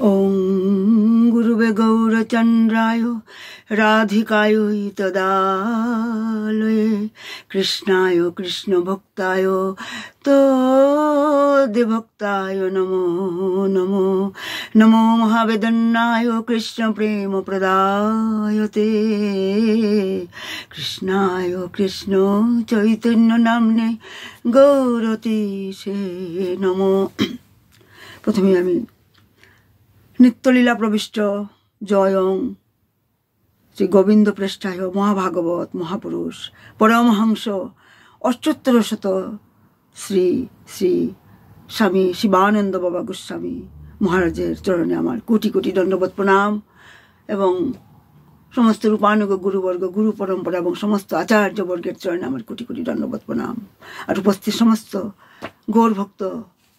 ওং গুরুবে গৌরচন্দ্রায় রাধিকায় তদালয়ে কৃষ্ণায় কৃষ্ণ ভক্তায় তদ্ভক্তায় নমো নমো নমো মহাবেদন্নায় কৃষ্ণ প্রেম প্রদায়তে কৃষ্ণায় কৃষ্ণ চৈতন্য নামনে গৌরতীশে নমো। প্রথমে আমি নিত্যলীলা প্রবিষ্ট জয়ং শ্রী গোবিন্দ প্রেষ্ঠায় মহাভাগবত মহাপুরুষ পরমহংস অষ্টোত্তর শত শ্রী শ্রী স্বামী শিবানন্দ বাবা গোস্বামী মহারাজের চরণে আমার কোটি কোটি দণ্ডবোধ প্রণাম এবং সমস্ত রূপানুগ গুরুবর্গ গুরু পরম্পরা এবং সমস্ত আচার্যবর্গের চরণে আমার কোটি কোটি দণ্ডবোধ প্রণাম। আর উপস্থিত সমস্ত গৌরভক্ত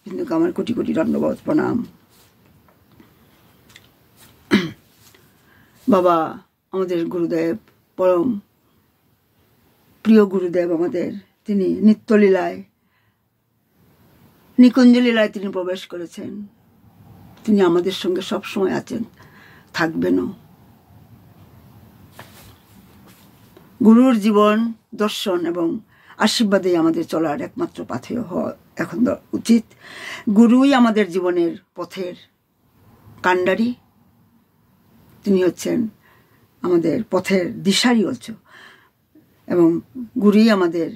বিন্দুকে আমার কোটি কোটি দণ্ডবোধ প্রণাম। বাবা আমাদের গুরুদেব, পরম প্রিয় গুরুদেব আমাদের, তিনি নিত্যলীলায় নিকুঞ্জ লীলায় তিনি প্রবেশ করেছেন। তিনি আমাদের সঙ্গে সবসময় আছেন, থাকবেনও। গুরুর জীবন দর্শন এবং আশীর্বাদেই আমাদের চলার একমাত্র পাথেয় হওয়া এখন উচিত। গুরুই আমাদের জীবনের পথের কাণ্ডারি, তিনি হচ্ছেন আমাদের পথের দিশারি হচ্ছে, এবং গুরুই আমাদের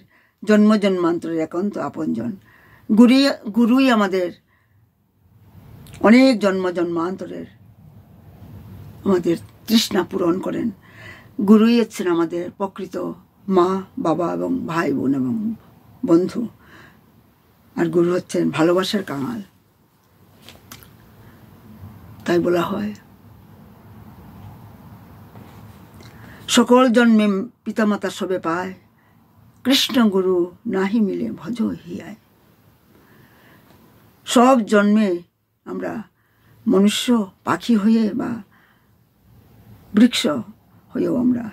জন্ম জন্মান্তরের একান্ত আপনজন। গুরুই আমাদের অনেক জন্ম জন্মান্তরের আমাদের তৃষ্ণা পূরণ করেন। গুরুই হচ্ছেন আমাদের প্রকৃত মা বাবা এবং ভাই বোন এবং বন্ধু। আর গুরু হচ্ছেন ভালোবাসার কাঙাল। তাই বলা হয় সকল জন্মে পিতামাতা সবে পায়, কৃষ্ণ গুরু নাহি মিলে ভজ হিয়ায়। সব জন্মে আমরা মনুষ্য পাখি হয়ে বা বৃক্ষ হয়েও আমরা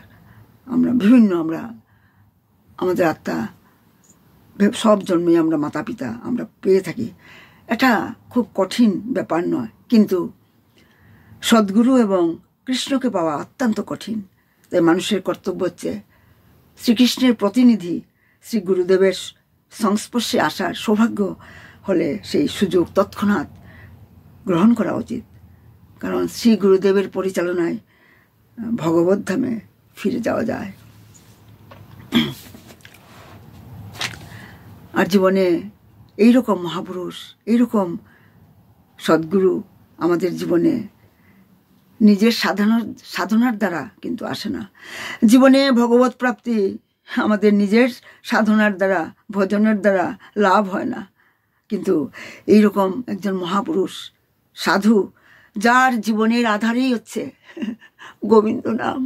বিভিন্ন আমাদের আত্মা সব জন্মে আমরা মাতা পিতা আমরা পেয়ে থাকি। এটা খুব কঠিন ব্যাপার নয়, কিন্তু সদ্গুরু এবং কৃষ্ণকে পাওয়া অত্যন্ত কঠিন। তাই মানুষের কর্তব্য হচ্ছে শ্রীকৃষ্ণের প্রতিনিধি শ্রী গুরুদেবের সংস্পর্শে আসার সৌভাগ্য হলে সেই সুযোগ তৎক্ষণাৎ গ্রহণ করা উচিত, কারণ শ্রী গুরুদেবের পরিচালনায় ভগবত ধামে ফিরে যাওয়া যায়। আর জীবনে এইরকম মহাপুরুষ, এইরকম সদ্গুরু আমাদের জীবনে নিজের সাধনার দ্বারা কিন্তু আসে না। জীবনে ভগবত প্রাপ্তি আমাদের নিজের সাধনার দ্বারা ভজনের দ্বারা লাভ হয় না, কিন্তু এইরকম একজন মহাপুরুষ সাধু, যার জীবনের আধারেই হচ্ছে গোবিন্দ নাম,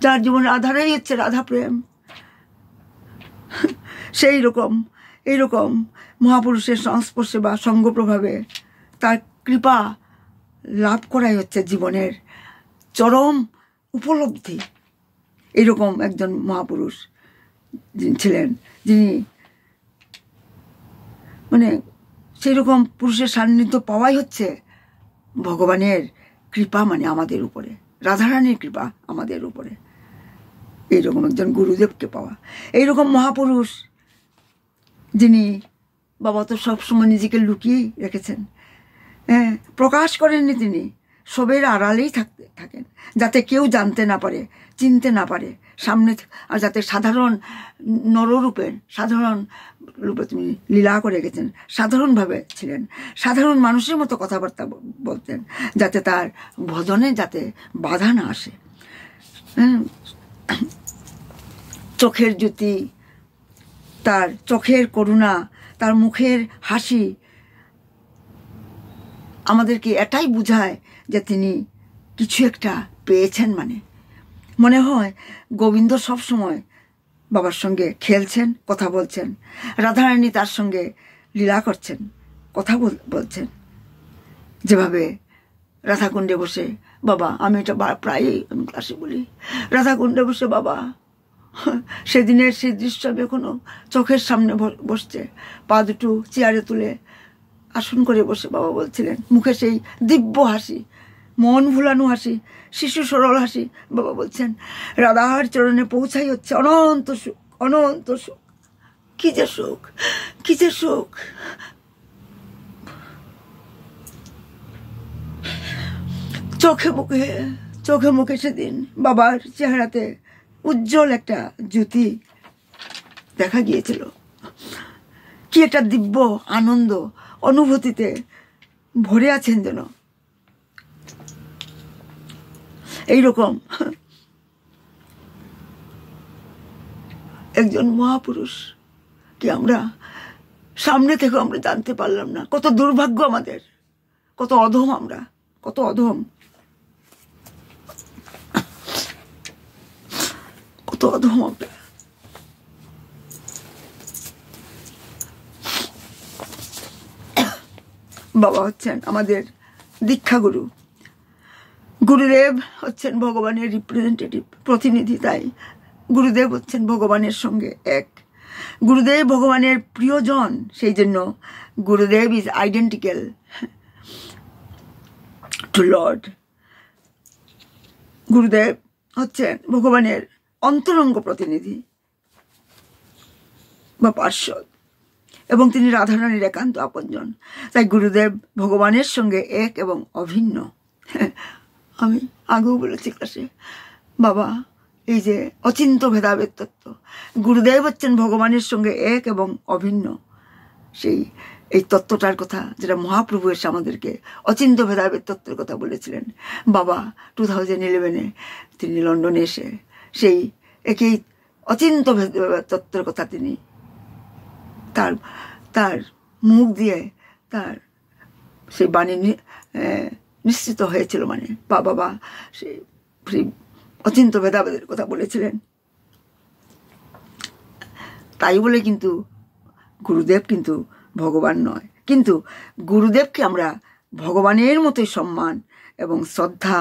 যার জীবনের আধারেই হচ্ছে রাধা প্রেম, সেই রকম এইরকম মহাপুরুষের সংস্পর্শে বা সঙ্গ প্রভাবে তার কৃপা লাভ করাই হচ্ছে জীবনের চরম উপলব্ধি। এরকম একজন মহাপুরুষ ছিলেন, যিনি সেই রকম পুরুষের সান্নিধ্য পাওয়াই হচ্ছে ভগবানের কৃপা, আমাদের উপরে রাধারানীর কৃপা আমাদের উপরে। এইরকম একজন গুরুদেবকে পাওয়া, এইরকম মহাপুরুষ যিনি বাবা তো সবসময় নিজেকে লুকিয়ে রেখেছেন, প্রকাশ করেননি, তিনি সবের আড়ালেই থাকেন, যাতে কেউ জানতে না পারে, চিনতে না পারে সামনে, আর যাতে সাধারণ রূপে তিনি লীলা করে গেছেন। সাধারণভাবে ছিলেন, সাধারণ মানুষের মতো কথাবার্তা বলতেন, যাতে তার ভজনে যাতে বাধা না আসে। চোখের জ্যোতি, তার চোখের করুণা, তার মুখের হাসি আমাদেরকে এটাই বুঝায় যে তিনি কিছু একটা পেয়েছেন। মনে হয় গোবিন্দ সব সময় বাবার সঙ্গে খেলছেন, কথা বলছেন, রাধারানী তার সঙ্গে লীলা করছেন, কথা বলছেন। যেভাবে রাধাকুণ্ডে বসে বাবা, আমি এটা প্রায়ই আমি ক্লাসে বলি, রাধাকুণ্ডে বসে বাবা, সেদিনের সেই দৃশ্য এখনো চোখের সামনে বসছে, পা দুটো চেয়ারে তুলে আসন করে বসে বাবা বলছিলেন, মুখে সেই দিব্য হাসি, মন ভুলানো হাসি, শিশু সরল হাসি। বাবা বলছেন, রাধার চরণে পৌঁছাই হচ্ছে অনন্ত সুখ, অনন্ত সুখ। কি যে সুখ, কি যে সুখ। চোখে মুখে সেদিন বাবার চেহারাতে উজ্জ্বল একটা জ্যোতি দেখা গিয়েছিল। কি একটা দিব্য আনন্দ অনুভূতিতে ভরে আছেন যেন। এইরকম একজন মহাপুরুষ কি আমরা সামনে থেকে আমরা জানতে পারলাম না। কত দুর্ভাগ্য আমাদের, কত অধম আমরা, কত অধম, কত অধম আমরা। বাবা হচ্ছেন আমাদের দীক্ষাগুরু। গুরুদেব হচ্ছেন ভগবানের রিপ্রেজেন্টেটিভ, প্রতিনিধি। তাই গুরুদেব হচ্ছেন ভগবানের সঙ্গে এক। গুরুদেব ভগবানের প্রিয়জন, সেই জন্য গুরুদেব ইজ আইডেন্টিক্যাল টু লর্ড। গুরুদেব হচ্ছেন ভগবানের অন্তরঙ্গ প্রতিনিধি বা পার্শ্বদ, এবং তিনি রাধারানীর একান্ত আপনজন। তাই গুরুদেব ভগবানের সঙ্গে এক এবং অভিন্ন। আমি আগেও বলেছি ক্লাসে, বাবা এই যে অচিন্ত ভেদাভেদ তত্ত্ব, গুরুদেব হচ্ছেন ভগবানের সঙ্গে এক এবং অভিন্ন। এই তত্ত্বটার কথা যেটা মহাপ্রভু এসে আমাদেরকে অচিন্ত ভেদাভেদ তত্ত্বের কথা বলেছিলেন। বাবা 2011 তিনি লন্ডনে এসে সেই একই অচিন্ত ভেদাভেদ তত্ত্বের কথা তিনি তার মুখ দিয়ে তার সেই বাণী নিশ্চিত হয়েছিল। মানে বাবা সেই অচিন্ত ভেদাভেদের কথা বলেছিলেন। তাই বলে কিন্তু গুরুদেব কিন্তু ভগবান নয়, কিন্তু গুরুদেবকে আমরা ভগবানের মতোই সম্মান এবং শ্রদ্ধা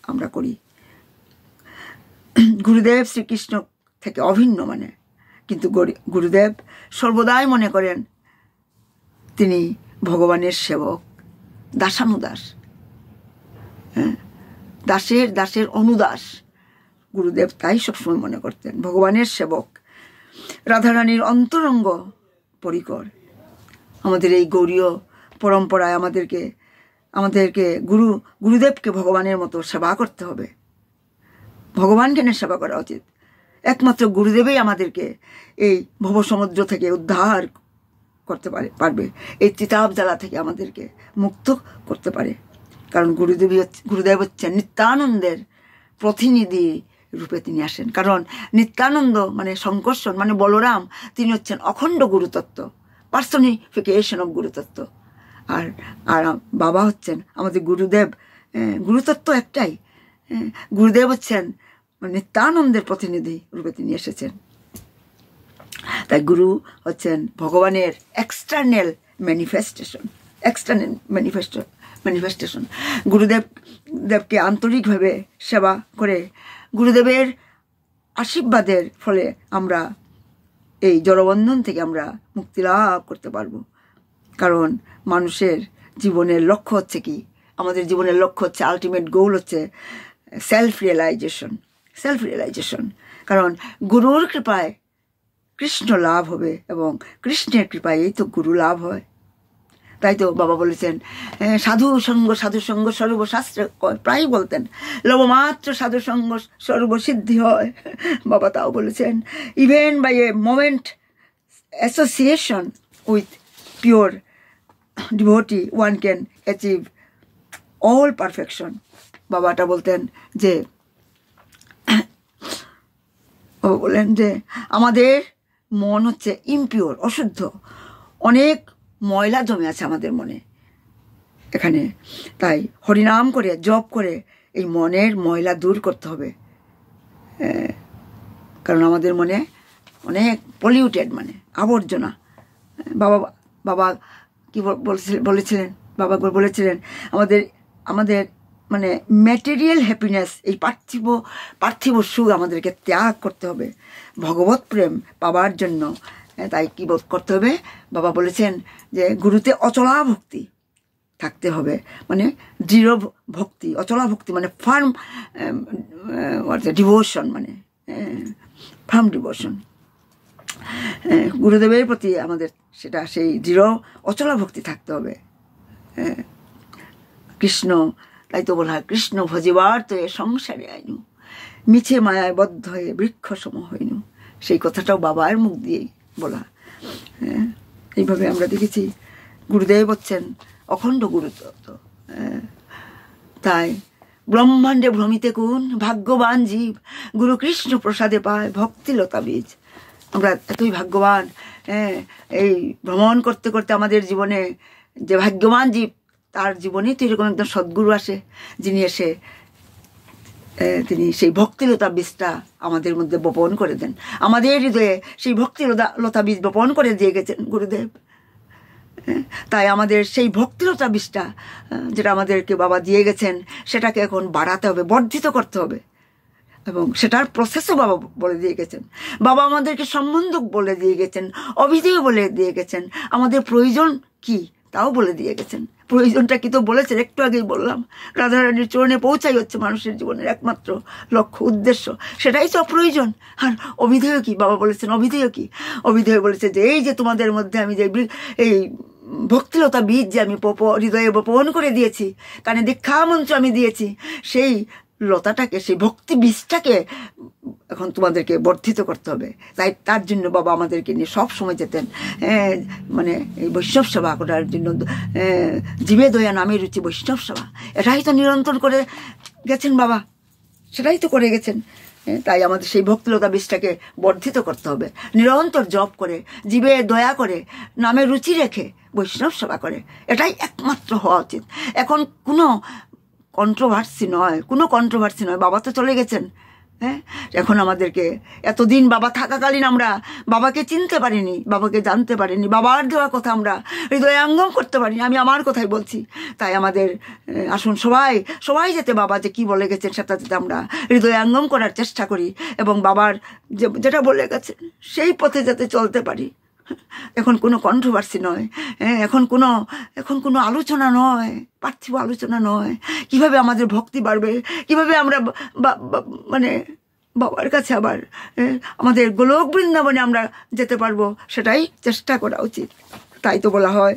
আমরা করি। গুরুদেব শ্রীকৃষ্ণ থেকে অভিন্ন মানে, কিন্তু গুরুদেব সর্বদাই মনে করেন তিনি ভগবানের সেবক, দাসানুদাস, দাসের অনুদাস। গুরুদেব তাই সবসময় মনে করতেন ভগবানের সেবক, রাধারানীর অন্তরঙ্গ পরিকর। আমাদের এই গৌরীয় পরম্পরায় আমাদেরকে গুরুদেবকে ভগবানের মতো সেবা করতে হবে। ভগবান কেন সেবা করা উচিত? একমাত্র গুরুদেবই আমাদেরকে এই ভবসমুদ্র থেকে উদ্ধার করতে পারবে, এই চিতাব জ্বালা থেকে আমাদেরকে মুক্ত করতে পারে। কারণ গুরুদেব হচ্ছেন নিত্যানন্দের প্রতিনিধি রূপে তিনি আসেন। কারণ নিত্যানন্দ মানে সংকর্ষণ মানে বলরাম, তিনি হচ্ছেন অখণ্ড গুরুতত্ত্ব, পার্সনিফিকেশন অফ গুরুতত্ত্ব। আর বাবা হচ্ছেন আমাদের গুরুদেব। গুরুতত্ত্ব একটাই, গুরুদেব হচ্ছেন নিত্যানন্দের প্রতিনিধি রূপে তিনি এসেছেন। তাই গুরু হচ্ছেন ভগবানের এক্সটার্নাল ম্যানিফেস্টেশন। গুরুদেবকে আন্তরিকভাবে সেবা করে গুরুদেবের আশীর্বাদের ফলে আমরা এই জড়বন্ধন থেকে আমরা মুক্তি লাভ করতে পারবো। কারণ মানুষের জীবনের লক্ষ্য হচ্ছে কি? আমাদের জীবনের লক্ষ্য হচ্ছে, আলটিমেট গোল হচ্ছে সেলফ রিয়েলাইজেশন। কারণ গুরুর কৃপায় কৃষ্ণ লাভ হবে এবং কৃষ্ণের কৃপায় এই তো গুরু লাভ হয়। তাই তো বাবা বলেছেন সাধু সঙ্গ সর্বশাস্ত্রে প্রায় বলতেন, লবমাত্র সাধু সঙ্গ সর্বসিদ্ধি হয়। বাবা তাও বলেছেন, even by a moment association with pure devotee one can achieve all perfection. বাবাটা বলতেন যে, বাবা বলেন যে আমাদের মন হচ্ছে ইমপিওর, অশুদ্ধ, অনেক ময়লা জমে আছে আমাদের মনে এখানে। তাই হরিনাম করে জপ করে এই মনের ময়লা দূর করতে হবে। কারণ আমাদের মনে অনেক পলিউটেড মানে আবর্জনা। বাবা কি বলেছিলেন? বাবা বলেছিলেন আমাদের মানে ম্যাটেরিয়াল হ্যাপিনেস, এই পার্থিব সুখ আমাদেরকে ত্যাগ করতে হবে ভগবত প্রেম পাবার জন্য। তাই কি বোধ করতে হবে? বাবা বলেছেন যে গুরুতে অচলা ভক্তি থাকতে হবে, মানে দৃঢ় ভক্তি। অচলা ভক্তি মানে ফার্ম ডিভোশন, মানে ফার্ম ডিভোশন গুরুদেবের প্রতি আমাদের, সেটা সেই দৃঢ় অচলা ভক্তি থাকতে হবে। কৃষ্ণ, তাই তো বলা হয় কৃষ্ণ ভজিবার তো এ সংসারে আইনু, মিছে মায়ায় বদ্ধ হয়ে বৃক্ষ সম হইনু। সেই কথাটাও বাবার মুখ দিয়েই বলা। এইভাবে আমরা দেখেছি গুরুদেব হচ্ছেন অখণ্ড গুরুতত্ত্ব। তাই ব্রহ্মাণ্ডে ভ্রমিতে কোন ভাগ্যবান জীব, গুরু কৃষ্ণ প্রসাদে পায় ভক্তিলতা বীজ। আমরা এতই ভাগ্যবান, এই ভ্রমণ করতে করতে আমাদের জীবনে যে ভাগ্যবান জীব, তার জীবনেই তো এরকম একদম সদ্গুরু আসে, যিনি এসে তিনি সেই ভক্তিলতা বীজটা আমাদের মধ্যে বপন করে দেন। আমাদের হৃদয়ে সেই ভক্তিলতা বীজ বপন করে দিয়ে গেছেন গুরুদেব। তাই আমাদের সেই ভক্তিলতা বীজটা যেটা আমাদেরকে বাবা দিয়ে গেছেন, সেটাকে এখন বাড়াতে হবে, বর্ধিত করতে হবে, এবং সেটার প্রসেসও বাবা বলে দিয়ে গেছেন। বাবা আমাদেরকে সম্বন্ধক বলে দিয়ে গেছেন, অভিধেয় বলে দিয়ে গেছেন, আমাদের প্রয়োজন কি তাও বলে দিয়ে গেছেন। প্রয়োজনটা কি তো বলেছেন, একটু আগেই বললাম, রাধারানীর চরণে পৌঁছাই হচ্ছে মানুষের জীবনের একমাত্র লক্ষ্য, উদ্দেশ্য, সেটাই তো প্রয়োজন। আর অভিধেয় কি? বাবা বলেছেন অভিধেয় কি? অভিধেয় বলেছে যে এই যে তোমাদের মধ্যে আমি যে এই ভক্তিলতা বীজ যে আমি হৃদয়ে বপন করে দিয়েছি, কানে দীক্ষা মন্ত্র আমি দিয়েছি, সেই লতাটাকে, সেই ভক্তি বীজটাকে এখন তোমাদেরকে বর্ধিত করতে হবে। তাই তার জন্য বাবা আমাদেরকে নিয়ে সব সময় যেতেন, মানে এই বৈষ্ণব সেবা করার জন্য। জীবে দয়া নামে রুচি বৈষ্ণব সেবা, এটাই তো নিরন্তর করে গেছেন বাবা, সেটাই তো করে গেছেন। তাই আমাদের সেই ভক্তিলতা বীজটাকে বর্ধিত করতে হবে, নিরন্তর জপ করে, জীবে দয়া করে, নামে রুচি রেখে বৈষ্ণব সেবা করে, এটাই একমাত্র হওয়া উচিত। এখন কোনো কন্ট্রোভার্সি নয়, কোনো কন্ট্রোভার্সি নয়। বাবা তো চলে গেছেন, এখন আমাদেরকে, এতদিন বাবা থাকাকালীন আমরা বাবাকে চিনতে পারিনি, বাবাকে জানতে পারিনি, বাবার দেওয়া কথা আমরা হৃদয়াঙ্গম করতে পারিনি। আমি আমার কথাই বলছি। তাই আমাদের আসুন সবাই যাতে বাবা যে কি বলে গেছেন সেটা যাতে আমরা হৃদয়াঙ্গম করার চেষ্টা করি, এবং বাবার যেটা বলে গেছেন সেই পথে যাতে চলতে পারি। এখন কোনো কন্ট্রোভার্সি নয়, এখন কোনো আলোচনা নয়, পার্থিব আলোচনা নয়। কিভাবে আমাদের ভক্তি বাড়বে, কিভাবে আমরা মানে বাবার কাছে আবার আমাদের গোলক বৃন্দাবনে আমরা যেতে পারবো, সেটাই চেষ্টা করা উচিত। তাই তো বলা হয়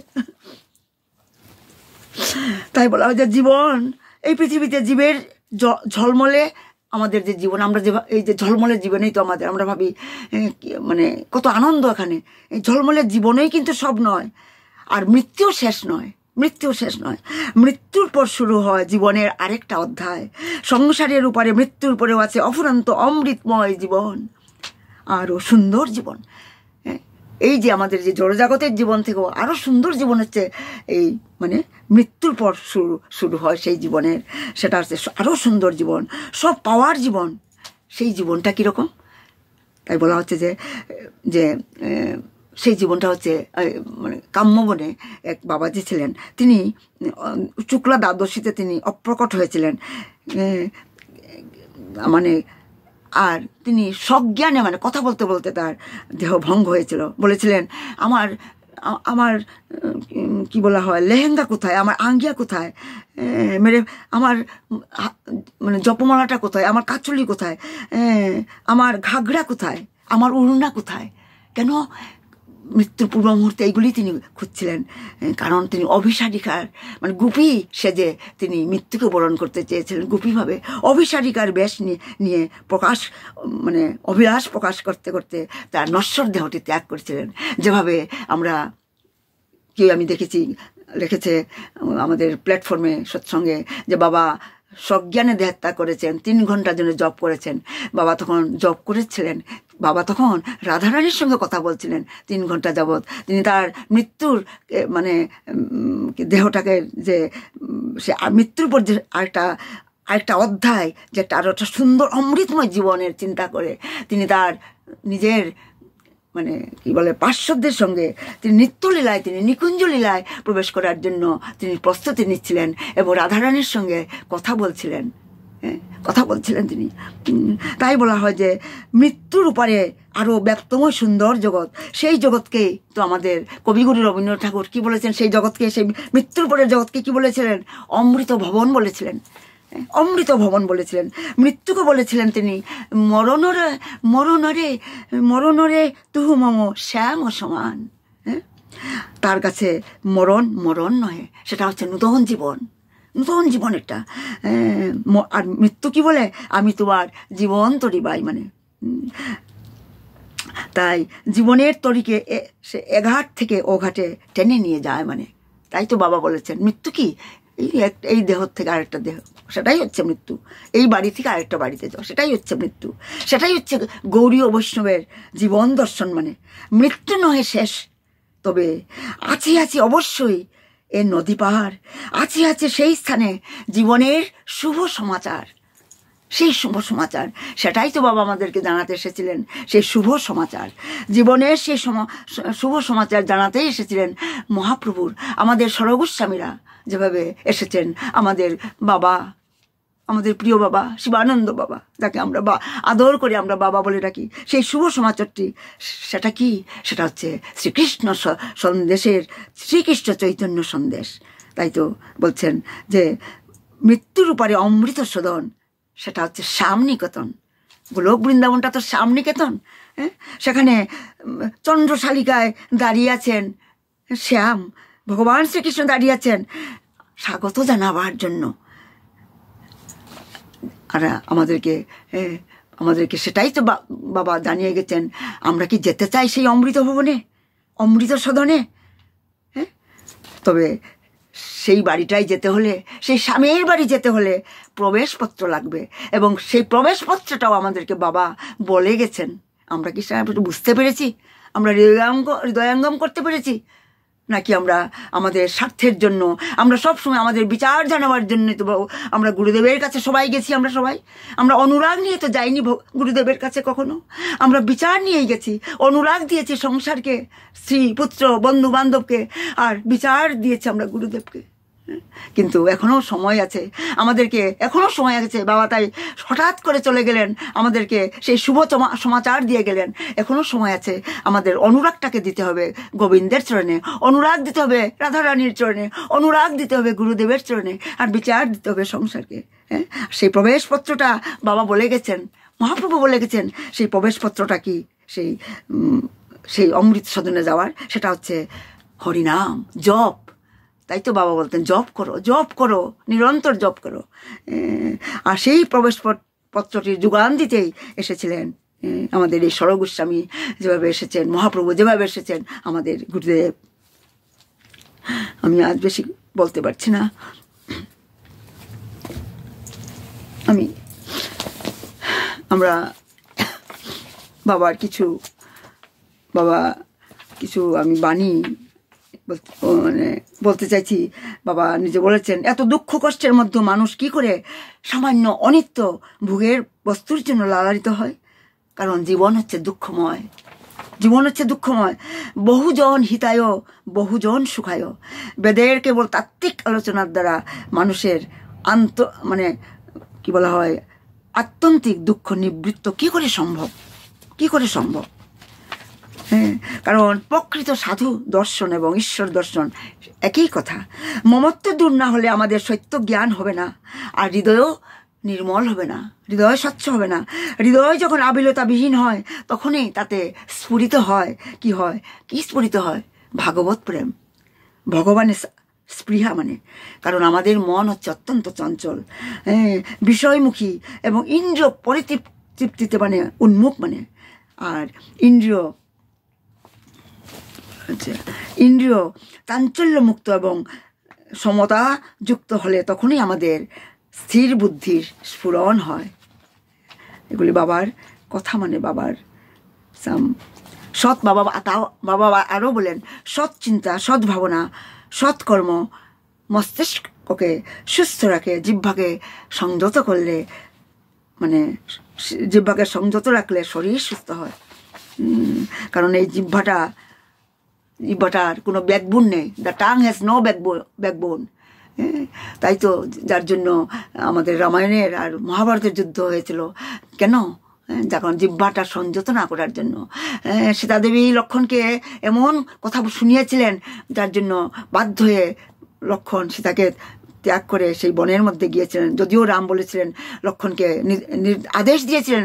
যে জীবন, এই পৃথিবীতে জীবের ঝলমলে আমাদের যে জীবন, আমরা যে এই যে ঝলমলের জীবনেই তো আমরা ভাবি মানে কত আনন্দ এখানে। এই ঝলমলের জীবনেই কিন্তু সব নয়, আর মৃত্যুও শেষ নয়। মৃত্যুর পর শুরু হয় জীবনের আরেকটা অধ্যায়। সংসারের উপরে মৃত্যুর পরেও আছে অফুরন্ত অমৃতময় জীবন, আরও সুন্দর জীবন। এই যে আমাদের যে জড়জাগতের জীবন থেকেও আরও সুন্দর জীবন হচ্ছে এই মানে মৃত্যুর পর শুরু হয় সেই জীবনের, সেটা হচ্ছে আরও সুন্দর জীবন, সব পাওয়ার জীবন। সেই জীবনটা কীরকম? তাই বলা হচ্ছে যে সেই জীবনটা হচ্ছে মানে কাম্যবনে এক বাবাজি ছিলেন, তিনি শুক্লা দ্বাদশীতে তিনি অপ্রকট হয়েছিলেন, মানে আর তিনি সজ্ঞানে মানে কথা বলতে বলতে তার দেহ ভঙ্গ হয়েছিল। বলেছিলেন আমার কি বলা হয়, লেহেঙ্গা কোথায়, আমার আঙ্গিয়া কোথায়, আমার মানে জপমালাটা কোথায়, আমার কাচুলি কোথায়, আমার ঘাগড়া কোথায়, আমার উড়না কোথায়? কেন? মৃত্যুর পূর্ব মুহূর্তে এইগুলি তিনি খুঁজছিলেন, কারণ তিনি অভিসারিকার মানে গোপী সেজে তিনি মৃত্যুকে বরণ করতে চেয়েছিলেন। গোপীভাবে অভিসারিকার বেশ নিয়ে মানে অভিলাষ প্রকাশ করতে করতে তার নশ্বর দেহটি ত্যাগ করেছিলেন। যেভাবে আমি দেখেছি, লিখেছে আমাদের প্ল্যাটফর্মে সৎসঙ্গে, যে বাবা সজ্ঞানে দেহত্যাগ করেছেন, 3 ঘন্টার জন্য জব করেছেন। বাবা তখন জব করেছিলেন, বাবা তখন রাধারানীর সঙ্গে কথা বলছিলেন 3 ঘন্টা যাবৎ। তিনি তার মৃত্যুর মানে দেহটাকে যে সে মৃত্যুর পর যে আরেকটা অধ্যায়, যে তার একটা সুন্দর অমৃতময় জীবনের চিন্তা করে তিনি তার নিজের মানে কি বলে পার্শ্বদের সঙ্গে তিনি নিত্যলীলায়, তিনি নিকুঞ্জ লীলায় প্রবেশ করার জন্য তিনি প্রস্তুতি নিচ্ছিলেন এবং রাধারানীর সঙ্গে কথা বলছিলেন। কথা বলছিলেন তিনি। তাই বলা হয় যে মৃত্যুর উপরে আরও ব্যক্তময় সুন্দর জগৎ, সেই জগৎকে তো আমাদের কবিগুরু রবীন্দ্রনাথ ঠাকুর কি বলেছেন, সেই জগৎকে, সেই মৃত্যুর পরের জগৎকে কি বলেছিলেন? অমৃত ভবন বলেছিলেন, অমৃত ভবন বলেছিলেন। মৃত্যুকে বলেছিলেন তিনি মরণরে মরণরে মরণরে তুহু মম শ্যাম সমান। তার কাছে মরণ মরণ নয়, সেটা হচ্ছে নূতন জীবন, নূতন জীবন একটা। আর মৃত্যু কি বলে? আমি তোমার জীবন তরিবাই, মানে তাই জীবনের তরিকে সে এঘাট থেকে ও ঘাটে টেনে নিয়ে যায়, মানে তাই তো বাবা বলেছেন মৃত্যু কি? এই দেহ থেকে আরেকটা দেহ, সেটাই হচ্ছে মৃত্যু। এই বাড়ি থেকে আরেকটা বাড়িতে যাওয়া, সেটাই হচ্ছে মৃত্যু। সেটাই হচ্ছে গৌড়ীয় বৈষ্ণবের জীবন দর্শন, মানে মৃত্যু নহে শেষ, তবে আছে আছে অবশ্যই এ নদী পাহাড়, আছে আছে সেই স্থানে জীবনের শুভ সমাচার, সেই শুভ সমাচার। সেটাই তো বাবা আমাদেরকে জানাতে এসেছিলেন, সেই শুভ সমাচার, জীবনের সেই শুভ সমাচার জানাতেই এসেছিলেন মহাপ্রভুর। আমাদের সরগোস্বামীরা যেভাবে এসেছেন, আমাদের বাবা, আমাদের প্রিয় বাবা শিবানন্দ বাবা, যাকে আমরা আদর করে আমরা বাবা বলে ডাকি, সেই শুভ সমাচারটি সেটা কি? সেটা হচ্ছে শ্রীকৃষ্ণ সন্দেশের, শ্রীকৃষ্ণ চৈতন্য সন্দেশ। তাই তো বলছেন যে মৃত্যুর উপরে অমৃত সদন, সেটা হচ্ছে শ্যামনিকেতন। গোলক বৃন্দাবনটা তো শ্যামনিকেতন। সেখানে চন্দ্রশালিকায় দাঁড়িয়ে আছেন শ্যাম, ভগবান শ্রীকৃষ্ণ দাঁড়িয়ে আছেন স্বাগত জানাবার জন্য। আর আমাদেরকে সেটাই তো বাবা জানিয়ে গেছেন। আমরা কি যেতে চাই সেই অমৃত ভবনে, অমৃত সদনে? তবে সেই বাড়িটাই যেতে হলে, সেই স্বামীর বাড়ি যেতে হলে প্রবেশপত্র লাগবে, এবং সেই প্রবেশপত্রটাও আমাদেরকে বাবা বলে গেছেন। আমরা কি সেটা বুঝতে পেরেছি? আমরা হৃদয়ঙ্গম করতে পেরেছি? নাকি আমরা আমাদের স্বার্থের জন্য, আমরা সবসময় আমাদের বিচার জানাবার জন্য তো আমরা গুরুদেবের কাছে সবাই গেছি। আমরা অনুরাগ নিয়ে তো যাইনি গুরুদেবের কাছে কখনো, আমরা বিচার নিয়েই গেছি, অনুরাগ দিয়েছি সংসারকে, স্ত্রী পুত্র বন্ধু বান্ধবকে, আর বিচার দিয়েছি আমরা গুরুদেবকে। কিন্তু এখনো সময় আছে, আমাদেরকে এখনো সময় আছে। বাবা তাই হঠাৎ করে চলে গেলেন, আমাদেরকে সেই শুভ সমাচার দিয়ে গেলেন। এখনো সময় আছে, আমাদের অনুরাগটাকে দিতে হবে গোবিন্দের চরণে, অনুরাগ দিতে হবে রাধারানীর চরণে, অনুরাগ দিতে হবে গুরুদেবের চরণে, আর বিচার দিতে হবে সংসারকে। সেই প্রবেশপত্রটা বাবা বলে গেছেন, মহাপ্রভু বলে গেছেন। সেই প্রবেশপত্রটা কি? সেই অমৃত সদনে যাওয়ার, সেটা হচ্ছে হরিনাম জপ। তাই তো বাবা বলতেন জপ করো, জপ করো, নিরন্তর জপ করো। আর সেই প্রবেশপত্রটির যোগান দিতেই এসেছিলেন আমাদের এই সরগোস্বামী, যেভাবে এসেছেন মহাপ্রভু, যেভাবে এসেছেন আমাদের গুরুদেব। আমি আজ বেশি বলতে পারছি না। আমরা বাবার কিছু আমি বাণী মানে বলতে চাইছি। বাবা নিজে বলেছেন, এত দুঃখ কষ্টের মধ্যে মানুষ কি করে সামান্য অনিত্য ভোগের বস্তুর জন্য লালায়িত হয়? কারণ জীবন হচ্ছে দুঃখময়, জীবন হচ্ছে দুঃখময়। বহুজন হিতায় বহুজন সুখায়। বেদের কেবল তাত্ত্বিক আলোচনার দ্বারা মানুষের মানে কি বলা হয়, আত্যন্তিক দুঃখ নিবৃত্ত কি করে সম্ভব? কারণ প্রকৃত সাধু দর্শন এবং ঈশ্বর দর্শন একই কথা। মমত্ব দূর না হলে আমাদের সত্য জ্ঞান হবে না, আর হৃদয়ও নির্মল হবে না, হৃদয় স্বচ্ছ হবে না। হৃদয় যখন আবিলতাবিহীন হয়, তখনই তাতে স্ফুরিত হয় কি স্ফুরিত হয়? ভাগবত প্রেম, ভগবানের স্পৃহা, মানে কারণ আমাদের মন হচ্ছে অত্যন্ত চঞ্চল, বিষয়মুখী এবং ইন্দ্রিয় পরিতৃপ্তিতে মানে উন্মুখ, মানে আর ইন্দ্রিয় চাঞ্চল্যমুক্ত এবং সমতাযুক্ত হলে তখনই আমাদের স্থির বুদ্ধির স্ফুরণ হয়। এগুলি বাবার কথা, মানে বাবার সৎ বাবা আরও বলেন, সৎ চিন্তা, সৎ ভাবনা, সৎকর্ম মস্তিষ্ককে সুস্থ রাখে। জিহ্বাকে সংযত করলে, মানে জিহ্বাকে সংযত রাখলে শরীর সুস্থ হয়। কারণ এই জিহ্বাটার কোনো ব্যাকবোন নেই। The tongue has no backbone. তাই তো যার জন্য আমাদের রামায়ণের আর মহাভারতের যুদ্ধ হয়েছিল কেন? যখন জিহ্বাটা সংযত না করার জন্য। সীতা দেবী লক্ষ্মণকে এমন কথা শুনিয়েছিলেন যার জন্য বাধ্য হয়ে লক্ষ্মণ সীতাকে ত্যাগ করে সেই বনের মধ্যে গিয়েছিলেন। যদিও রাম বলেছিলেন লক্ষ্মণকে, আদেশ দিয়েছিলেন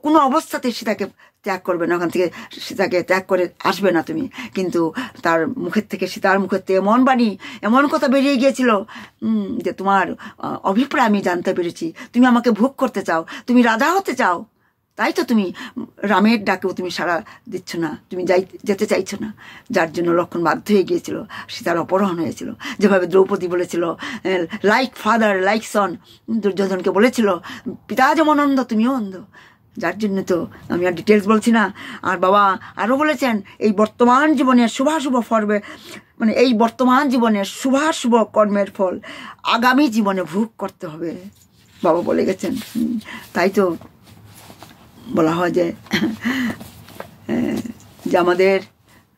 কোনো অবস্থাতে সীতাকে ত্যাগ করবে না, ওখান থেকে সীতাকে ত্যাগ করে আসবে না তুমি, কিন্তু তার মুখের থেকে, সীতার মুখের থেকে এমন বাণী, এমন কথা বেরিয়ে গিয়েছিল যে তোমার অভিপ্রায় আমি জানতে পেরেছি, তুমি আমাকে ভোগ করতে চাও, তুমি রাজা হতে চাও, তাই তো তুমি রামের ডাকেও তুমি সাড়া দিচ্ছ না, তুমি যেতে চাইছো না, যার জন্য লক্ষ্মণ বাধ্য হয়ে গিয়েছিল, সীতার অপহরণ হয়েছিল। যেভাবে দ্রৌপদী বলেছিল লাইক ফাদার লাইক সন, দুর্যোধনকে বলেছিল পিতা যেমন অন্ধ তুমিও অন্ধ, যার জন্য তো আমি আর ডিটেলস বলছি না। আর বাবা আরও বলেছেন এই বর্তমান জীবনের শুভাশুভ ফর্মে, মানে এই বর্তমান জীবনের শুভাশুভ কর্মের ফল আগামী জীবনে ভোগ করতে হবে, বাবা বলে গেছেন। তাই তো বলা হয় যে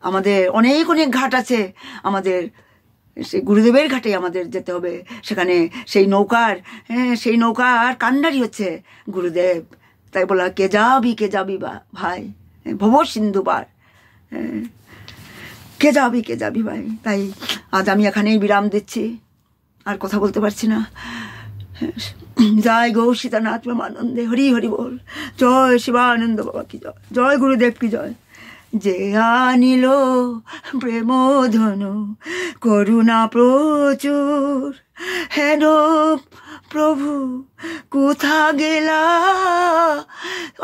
আমাদের অনেক অনেক ঘাট আছে, আমাদের সেই গুরুদেবের ঘাটে আমাদের যেতে হবে, সেখানে সেই নৌকার কান্ডারি হচ্ছে গুরুদেব। তাই বলা কে যাবি বা ভাই, ভব সিন্ধু পার, কে যাবি ভাই। তাই আজ আমি এখানেই বিরাম দিচ্ছি, আর কথা বলতে পারছি না। জয় গৌ সীতানাথ প্রেমানন্দে, হরি হরি বল। জয় শিবানন্দ বাবা কি জয়, জয় গুরুদেব কি জয়। যে আনিল প্রেম ধনু করুণা প্রচুর, হেন প্রভু কোথা গেলা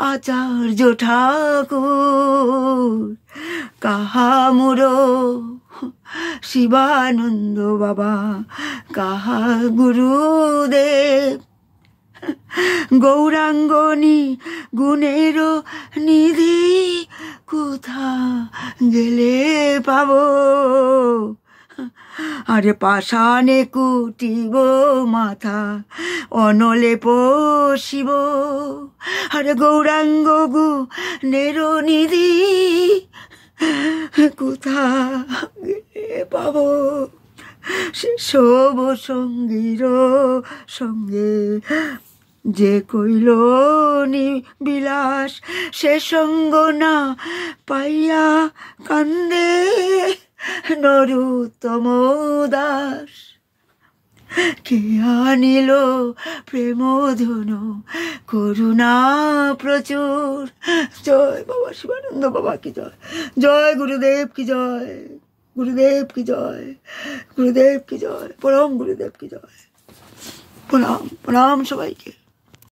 আচার্য ঠাকুর, কাহা মুরো শিবানন্দ বাবা, কাহা গুরুদেব, গৌরাঙ্গনী গুণের নিধি কোথা গেলে পাবো, আরে পাষাণে কুটিব মাথা অনলে পশিব, আরে গৌরাঙ্গ গুণের নিধি কোথা গেলে পাবো, সে সব সঙ্গীর সঙ্গে যে কইল বিলাস, সে সঙ্গ না পাইয়া কান্দে নরুত্তম দাস, কে আনিল প্রেম ধনু করুণা প্রচুর। জয় বাবা শিবানন্দ বাবা কি জয়, জয় গুরুদেব কি জয়, গুরুদেব কি জয়, গুরুদেব কি জয়, পরম গুরুদেব কি জয়। প্রণাম প্রণাম সবাইকে।